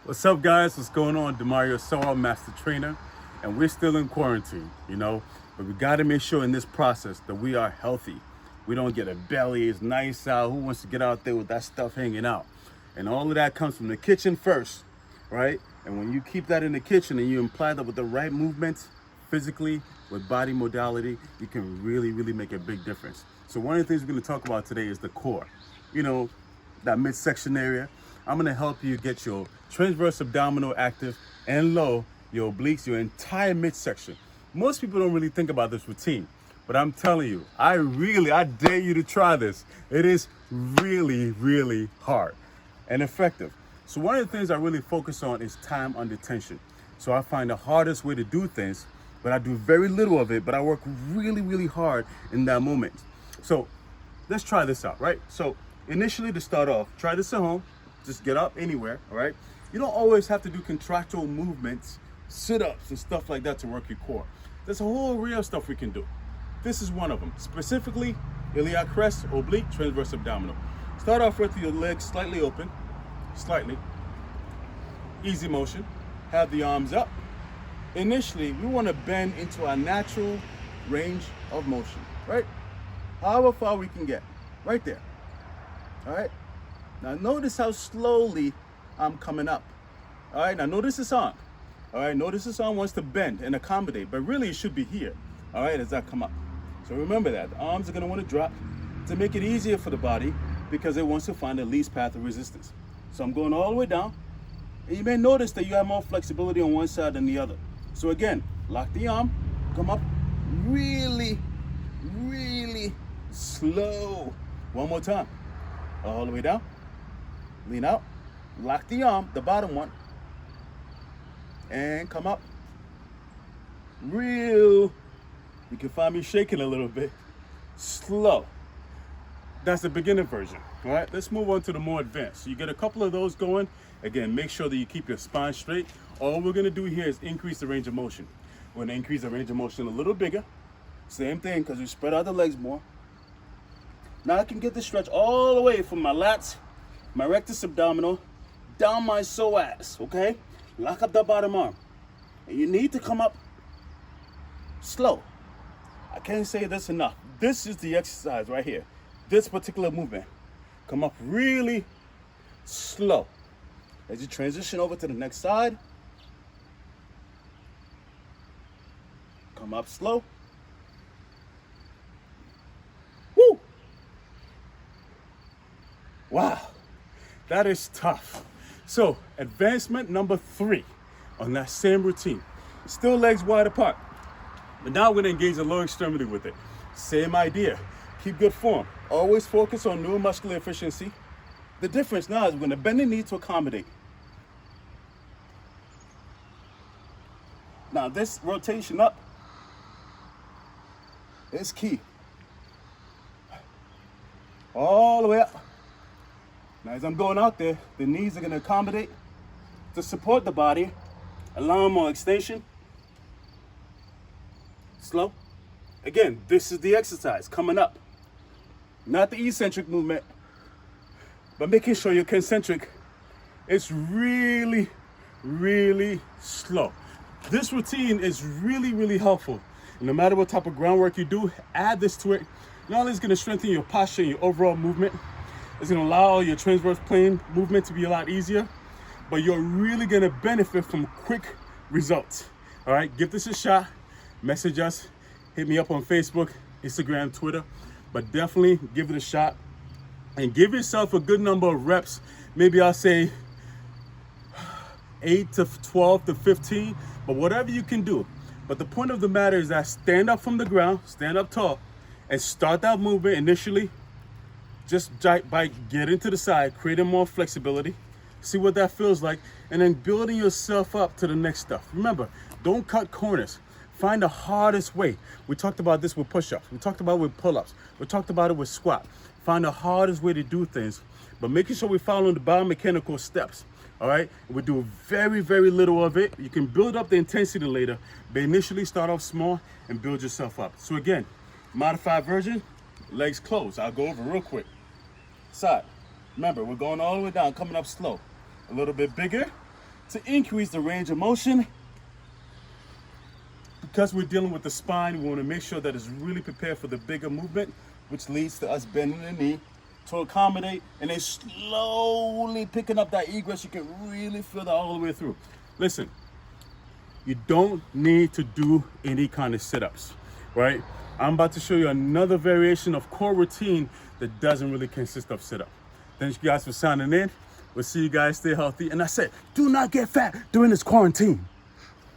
What's up, guys? What's going on? Demario Sowell, Master Trainer, and we're still in quarantine, but we got to make sure in this process that we are healthy. We don't get a belly, it's nice out. Who wants to get out there with that stuff hanging out? And all of that comes from the kitchen first, right? And when you keep that in the kitchen and you apply that with the right movements, physically, with body modality, you can really, really make a big difference. So one of the things we're going to talk about today is the core. That midsection area. I'm going to help you get your transverse abdominal active and low, your obliques, your entire midsection. Most people don't really think about this routine, but I'm telling you, I dare you to try this. It is really, really hard and effective. So one of the things I really focus on is time under tension. So I find the hardest way to do things, but I do very little of it, but I work really, really hard in that moment. So let's try this out, right? So initially, to start off, try this at home. Just get up anywhere, all right? You don't always have to do contractual movements, sit-ups and stuff like that to work your core. There's a whole array of stuff we can do. This is one of them. Specifically, iliac crest, oblique, transverse abdominal. Start off with your legs slightly open, slightly. Easy motion. Have the arms up. Initially, we want to bend into our natural range of motion, right? However far we can get, right there. All right, now notice how slowly I'm coming up. All right, now notice this arm. All right, notice this arm wants to bend and accommodate, but really it should be here. All right, as I come up. So remember that, the arms are gonna wanna drop to make it easier for the body because it wants to find the least path of resistance. So I'm going all the way down, and you may notice that you have more flexibility on one side than the other. So again, lock the arm, come up really, really slow. One more time. All the way down, lean out, lock the arm, the bottom one, and come up. You can find me shaking a little bit. Slow. That's the beginner version, all right? Let's move on to the more advanced. So you get a couple of those going. Again, make sure that you keep your spine straight. All we're gonna do here is increase the range of motion. We're gonna increase the range of motion a little bigger. Same thing, because we spread out the legs more. Now I can get this stretch all the way from my lats, my rectus abdominal, down my psoas, okay? Lock up the bottom arm. And you need to come up slow. I can't say this enough. This is the exercise right here. This particular movement. Come up really slow. As you transition over to the next side, come up slow. Woo! Wow, that is tough. So, advancement number 3 on that same routine. Still legs wide apart, but now we're gonna engage the lower extremity with it. Same idea, keep good form. Always focus on neuromuscular efficiency. The difference now is we're gonna bend the knee to accommodate. Now this rotation up is key. All the way up. Now, as I'm going out there, the knees are going to accommodate to support the body, allowing more extension. Slow. Again, this is the exercise coming up. Not the eccentric movement, but making sure your concentric is really, really slow. This routine is really, really helpful. No matter what type of groundwork you do, add this to it. Not only is it going to strengthen your posture and your overall movement, it's going to allow your transverse plane movement to be a lot easier, but you're really going to benefit from quick results. All right, give this a shot. Message us. Hit me up on Facebook, Instagram, Twitter, but definitely give it a shot and give yourself a good number of reps. Maybe I'll say 8 to 12 to 15, but whatever you can do. But the point of the matter is that stand up from the ground, stand up tall, and start that movement initially just by getting to the side, creating more flexibility, see what that feels like, and then building yourself up to the next stuff. Remember, don't cut corners. Find the hardest way. We talked about this with push-ups. We talked about it with pull-ups. We talked about it with squat. Find the hardest way to do things, but making sure we're following the biomechanical steps. All right, we do very, very little of it. You can build up the intensity later, but initially start off small and build yourself up. So again, modified version, legs closed. I'll go over real quick. Side. Remember, we're going all the way down, coming up slow. A little bit bigger, to increase the range of motion. Because we're dealing with the spine, we want to make sure that it's really prepared for the bigger movement, which leads to us bending the knee to accommodate, and then slowly picking up that egress. You can really feel that all the way through. Listen, you don't need to do any kind of sit-ups, right? I'm about to show you another variation of core routine that doesn't really consist of sit-up. Thank you guys for signing in. We'll see you guys. Stay healthy. And I said, do not get fat during this quarantine.